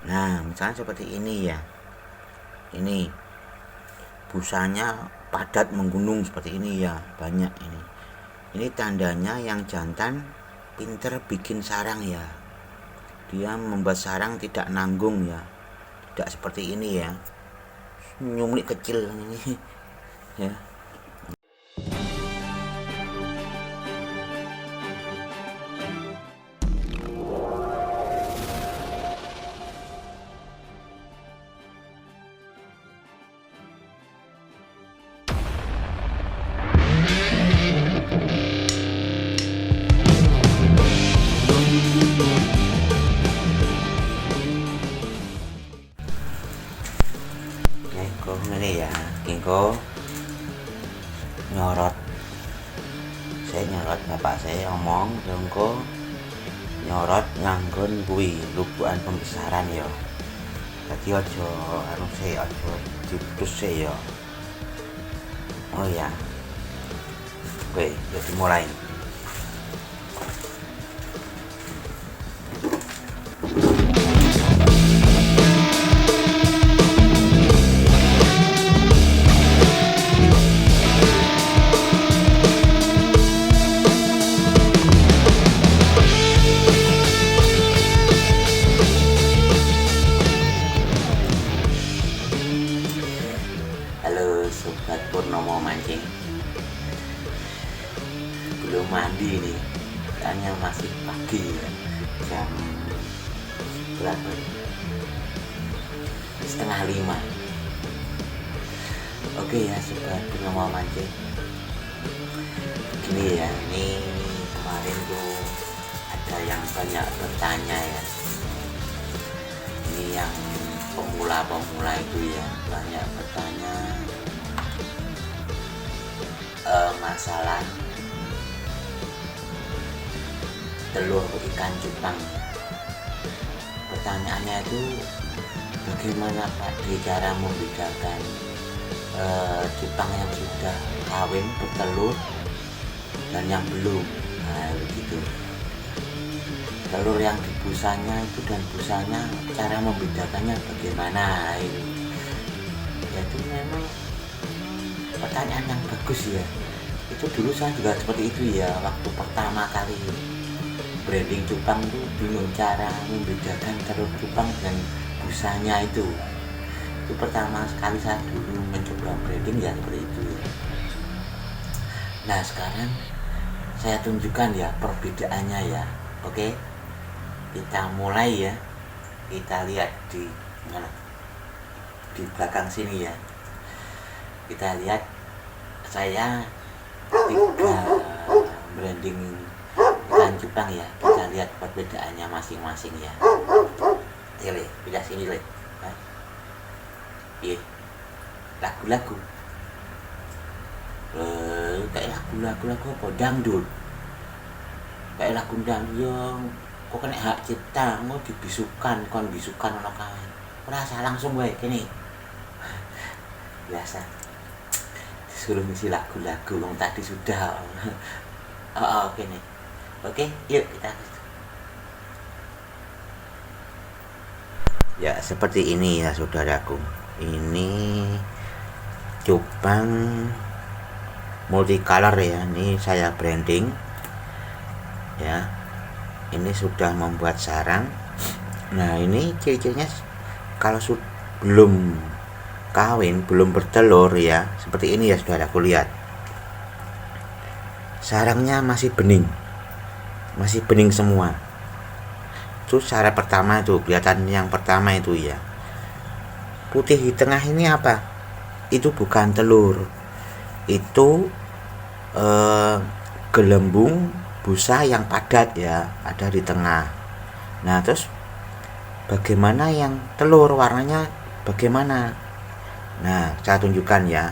Nah, misalnya seperti ini ya. Ini busanya padat menggunung seperti ini ya, banyak ini. Ini tandanya yang jantan pinter bikin sarang ya. Dia membuat sarang tidak nanggung ya. Tidak seperti ini ya. Nyumlik kecil ini ya. Kengko ini ya, kengko nyorot. Saya nyorot, bapak saya ngomong kengko nyorot nganggon kuwi lubukan pembesaran ya. Tadi aja anu saya aja diputus saya ya. Oh ya. Oke, jadi mulai. Halo sobat Purnomo mancing. Belum mandi nih, soalnya masih pagi ya. Jam berapa? 4:30. Oke ya sobat Purnomo mancing. Gini ya, ini kemarin tuh ada yang banyak bertanya ya. Ini yang pemula itu ya banyak bertanya masalah telur ikan cupang. Pertanyaannya itu bagaimana Pak cara membedakan cupang yang sudah kawin bertelur dan yang belum. Nah begitu, telur yang di busanya itu dan busanya cara membedakannya bagaimana itu. Ya itu memang pertanyaan yang bagus ya. Itu dulu saya juga seperti itu ya, waktu pertama kali branding cupang itu bingung cara membedakan telur cupang dan busanya itu pertama sekali saya dulu mencoba branding ya seperti itu ya. Nah sekarang saya tunjukkan ya perbedaannya ya. Oke, kita mulai ya. Kita lihat di mana, di belakang sini ya. Kita lihat saya 3 branding ikan cupang ya. Kita lihat perbedaannya masing-masing ya. Ya le, pindah sini le. Iya, lagu-lagu. Kayak lagu-lagu apa dangdut. Kayak lagu dangdut yang kok kena hak cipta, mau dibisukan, kon bisukan ono kawan. Rasa langsung wae kene. Biasa. Disuruh ngisi lagu-lagu yang tadi sudah. Oke nih. Oke, yuk kita. Ya seperti ini ya saudaraku. Ini cupang multicolor ya. Ini saya branding ya. Ini sudah membuat sarang. Nah ini ciri-cirinya kalau belum kawin, belum bertelur ya, seperti ini ya saudaraku, lihat sarangnya masih bening semua. Itu cara pertama, itu kelihatan yang pertama itu ya. Putih di tengah ini apa? Itu bukan telur, itu gelembung busa yang padat ya, ada di tengah. Nah terus bagaimana yang telur, warnanya bagaimana? Nah saya tunjukkan ya.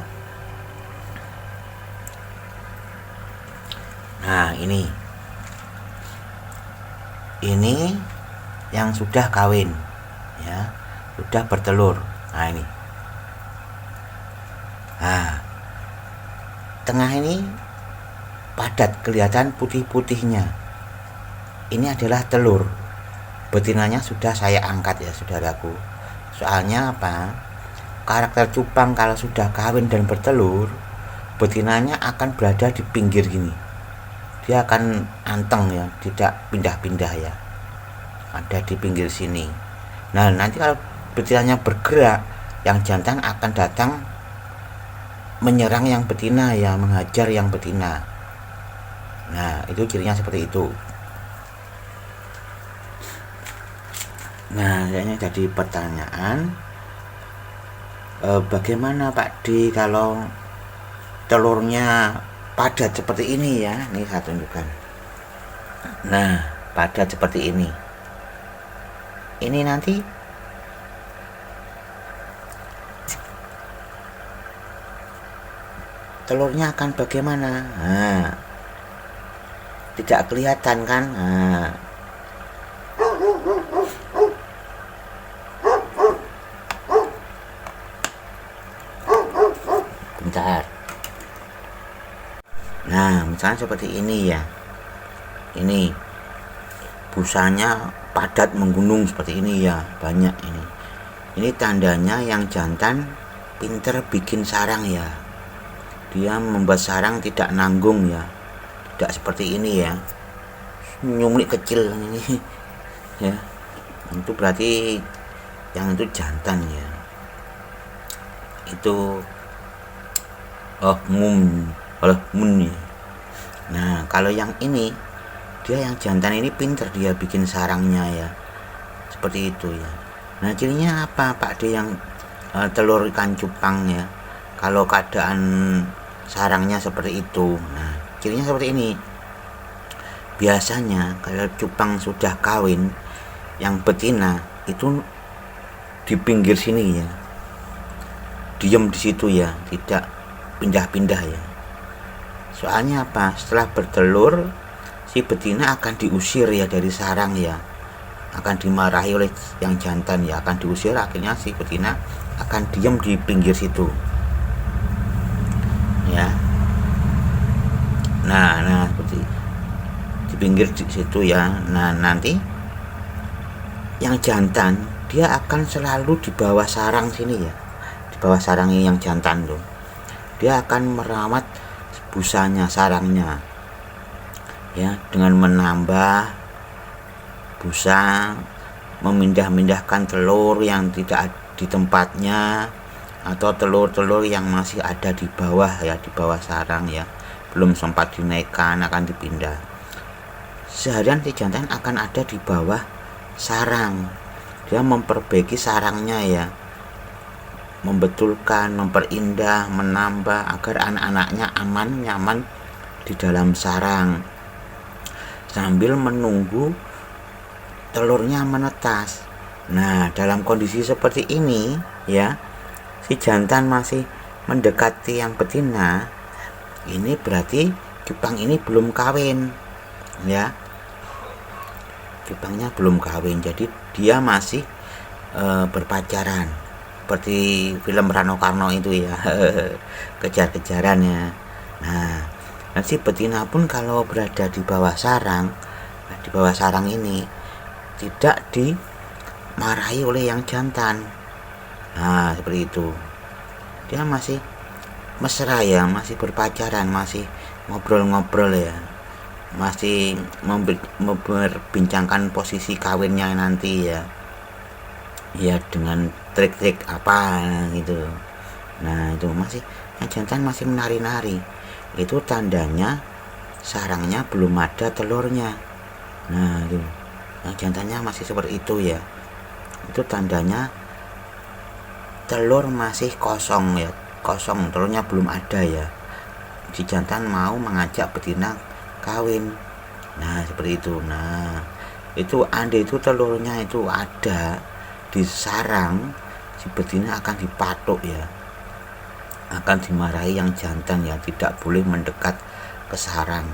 Nah ini yang sudah kawin ya, sudah bertelur. Nah ini, nah tengah ini padat, kelihatan putih-putihnya. Ini adalah telur. betinanya sudah saya angkat ya saudaraku. Soalnya apa, karakter cupang kalau sudah kawin dan bertelur, betinanya akan berada di pinggir gini, dia akan anteng ya, tidak pindah-pindah ya, ada di pinggir sini. Nah nanti kalau betinanya bergerak, yang jantan akan datang menyerang yang betina ya, menghajar yang betina. Nah itu cirinya seperti itu. Nah ini jadi pertanyaan, bagaimana Pak D kalau telurnya padat seperti ini ya. Ini saya tunjukkan. Nah padat seperti ini nanti telurnya akan bagaimana. Nah, tidak kelihatan kan. Nah, bentar. Nah misalnya seperti ini ya, ini busanya padat menggunung seperti ini ya, banyak ini tandanya yang jantan pinter bikin sarang ya, dia membuat sarang tidak nanggung ya, tidak seperti ini ya, nyumlik kecil ini ya, itu berarti yang itu jantan ya. Itu mun ya. Nah kalau yang ini, dia yang jantan ini pinter dia bikin sarangnya ya, seperti itu ya. Nah cirinya apa Pak D yang telur ikan cupang ya, kalau keadaan sarangnya seperti itu. Nah cirinya seperti ini. Biasanya kalau cupang sudah kawin, yang betina itu di pinggir sini ya, diem di situ ya, tidak pindah-pindah ya. Soalnya apa, setelah bertelur si betina akan diusir ya dari sarang ya, akan dimarahi oleh yang jantan ya, akan diusir. Akhirnya si betina akan diem di pinggir situ ya. Nah seperti di pinggir di situ ya. Nah nanti yang jantan dia akan selalu di bawah sarang sini ya, di bawah sarang yang jantan tuh, dia akan merawat busanya, sarangnya ya, dengan menambah busa, memindah-mindahkan telur yang tidak di tempatnya, atau telur-telur yang masih ada di bawah ya, di bawah sarang ya, belum sempat dinaikkan akan dipindah. Seharian si jantan akan ada di bawah sarang, dia memperbaiki sarangnya ya, membetulkan, memperindah, menambah agar anak-anaknya aman, nyaman di dalam sarang, sambil menunggu telurnya menetas. Nah dalam kondisi seperti ini ya, si jantan masih mendekati yang betina, ini berarti cupang ini belum kawin ya, cupangnya belum kawin, jadi dia masih berpacaran seperti film Rano Karno itu ya, kejar-kejaran ya. Nah si betina pun kalau berada di bawah sarang, di bawah sarang ini tidak dimarahi oleh yang jantan. Nah seperti itu, dia masih mesra ya, masih berpacaran, masih ngobrol-ngobrol ya, masih memperbincangkan posisi kawinnya nanti ya, ya dengan trik-trik apa gitu. Nah itu masih, yang jantan masih menari-nari, itu tandanya sarangnya belum ada telurnya. Nah itu, yang jantannya masih seperti itu ya, itu tandanya telur masih kosong ya, kosong, telurnya belum ada ya, si jantan mau mengajak betina kawin. Nah seperti itu. Nah itu andai itu telurnya itu ada di sarang, si betina akan dipatok ya, akan dimarahi yang jantan ya, tidak boleh mendekat ke sarang.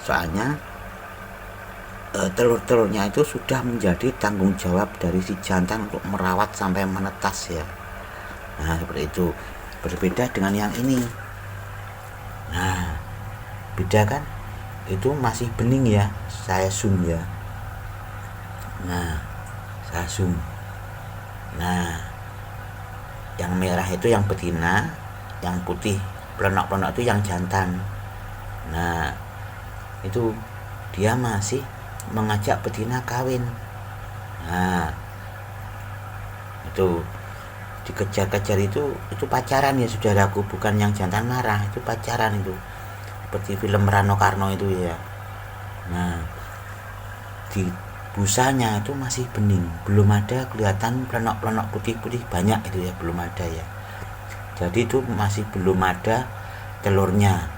Soalnya telur-telurnya itu sudah menjadi tanggung jawab dari si jantan untuk merawat sampai menetas ya. Nah seperti itu, berbeda dengan yang ini. Nah beda kan, itu masih bening ya, saya zoom ya, Nah, saya zoom. Nah, yang merah itu yang betina, yang putih pelonok-pelonok itu yang jantan. Nah, itu dia masih mengajak betina kawin. Nah, itu dikejar-kejar, itu pacaran ya saudaraku, bukan yang jantan marah, itu pacaran itu. Seperti film Rano Karno itu ya. Nah, di busanya itu masih bening, belum ada kelihatan pelonok-pelonok putih-putih banyak itu ya, belum ada ya. Jadi itu masih belum ada telurnya,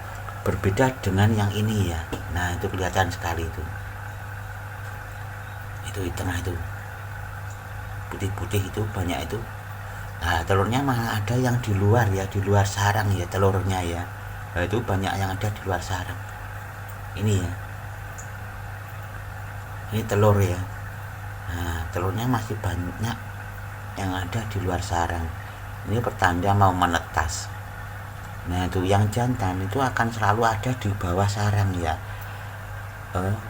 berbeda dengan yang ini ya. Nah, itu kelihatan sekali itu di tengah itu putih-putih itu banyak itu. Nah, telurnya malah ada yang di luar ya, di luar sarang ya telurnya ya. Nah, itu banyak yang ada di luar sarang ini ya. Ini telur ya. Nah, telurnya masih banyak yang ada di luar sarang. Ini pertanda mau menetas. Nah, itu yang jantan itu akan selalu ada di bawah sarang ya,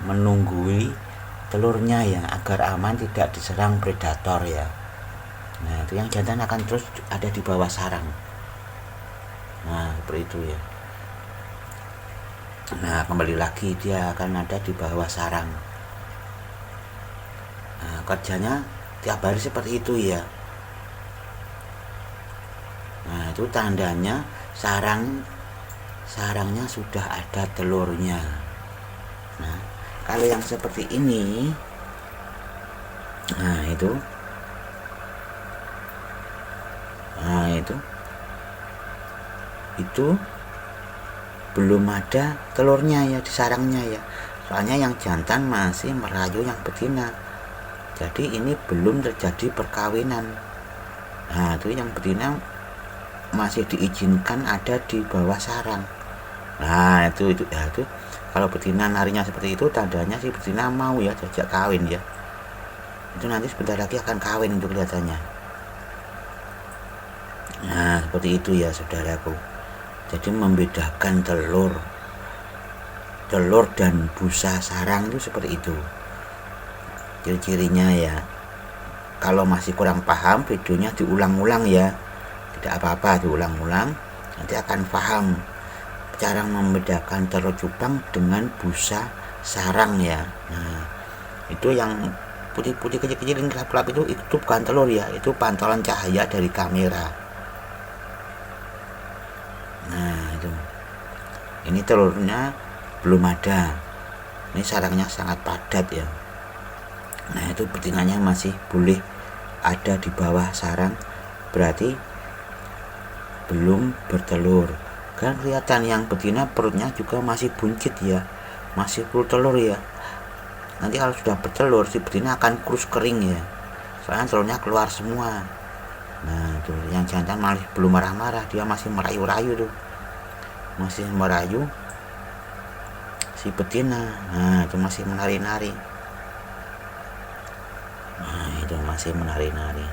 menunggui telurnya ya, agar aman tidak diserang predator ya. Nah, itu yang jantan akan terus ada di bawah sarang. Nah, seperti itu ya. Nah, kembali lagi dia akan ada di bawah sarang. Nah, kerjanya tiap hari seperti itu ya. Nah, itu tandanya sarangnya sudah ada telurnya. Nah, kalau yang seperti ini, nah itu belum ada telurnya ya di sarangnya ya. Soalnya yang jantan masih merayu yang betina. Jadi ini belum terjadi perkawinan. Nah, itu yang betina masih diizinkan ada di bawah sarang. Nah, itu kalau betina narinya seperti itu, tandanya si betina mau ya diajak kawin ya. Itu nanti sebentar lagi akan kawin itu kelihatannya. Nah, seperti itu ya saudaraku. Jadi membedakan telur dan busa sarang itu seperti itu ciri-cirinya ya. Kalau masih kurang paham, videonya diulang-ulang ya, tidak apa-apa, diulang-ulang, nanti akan paham cara membedakan telur cupang dengan busa sarang ya. Nah, itu yang putih-putih kecil-kecil yang gelap-gelap itu bukan telur ya, itu pantulan cahaya dari kamera. Nah, itu ini telurnya belum ada, ini sarangnya sangat padat ya. Nah, itu betinanya masih boleh ada di bawah sarang, berarti belum bertelur. Kan kelihatan yang betina perutnya juga masih buncit ya, masih full telur ya. Nanti kalau sudah bertelur, si betina akan kurus kering ya, soalnya telurnya keluar semua. Nah, itu yang jantan malah belum marah-marah, dia masih merayu-rayu tuh, masih merayu si betina. Nah, itu masih menari-nari. Nah, itu masih menari-nari.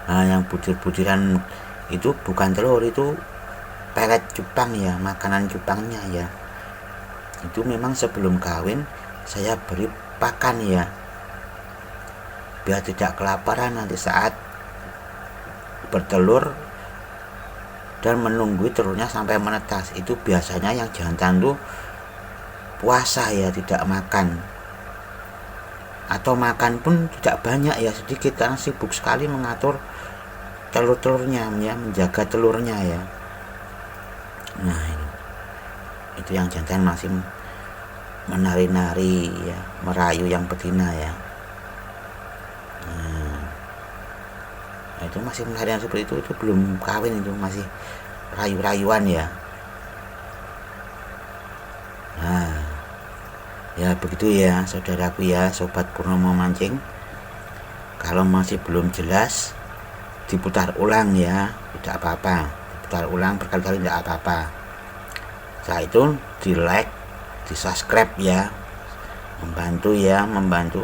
Nah, yang butir-butiran itu bukan telur, itu pelet cupang ya, makanan cupangnya ya. Itu memang sebelum kawin saya beri pakan ya, biar tidak kelaparan nanti saat bertelur dan menunggu telurnya sampai menetas. Itu biasanya yang jantan tuh puasa ya, tidak makan, atau makan pun tidak banyak ya, sedikit, karena sibuk sekali mengatur telur-telurnya ya, menjaga telurnya ya. Nah, itu yang jantan masih menari-nari ya, merayu yang betina ya. Nah, itu masih menari seperti itu belum kawin, itu masih rayu-rayuan ya. Nah, ya begitu ya saudaraku ya, sobat Purnomo Mancing. Kalau masih belum jelas, diputar ulang ya, tidak apa-apa, diputar ulang berkali-kali tidak apa-apa. Setelah itu di like, di subscribe ya, membantu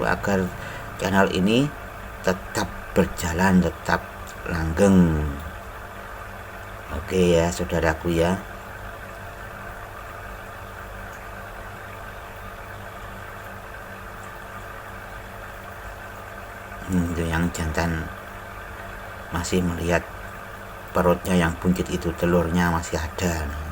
agar channel ini tetap berjalan, tetap langgeng. Oke ya saudaraku ya. Itu yang jantan masih melihat perutnya yang buncit itu, telurnya masih ada.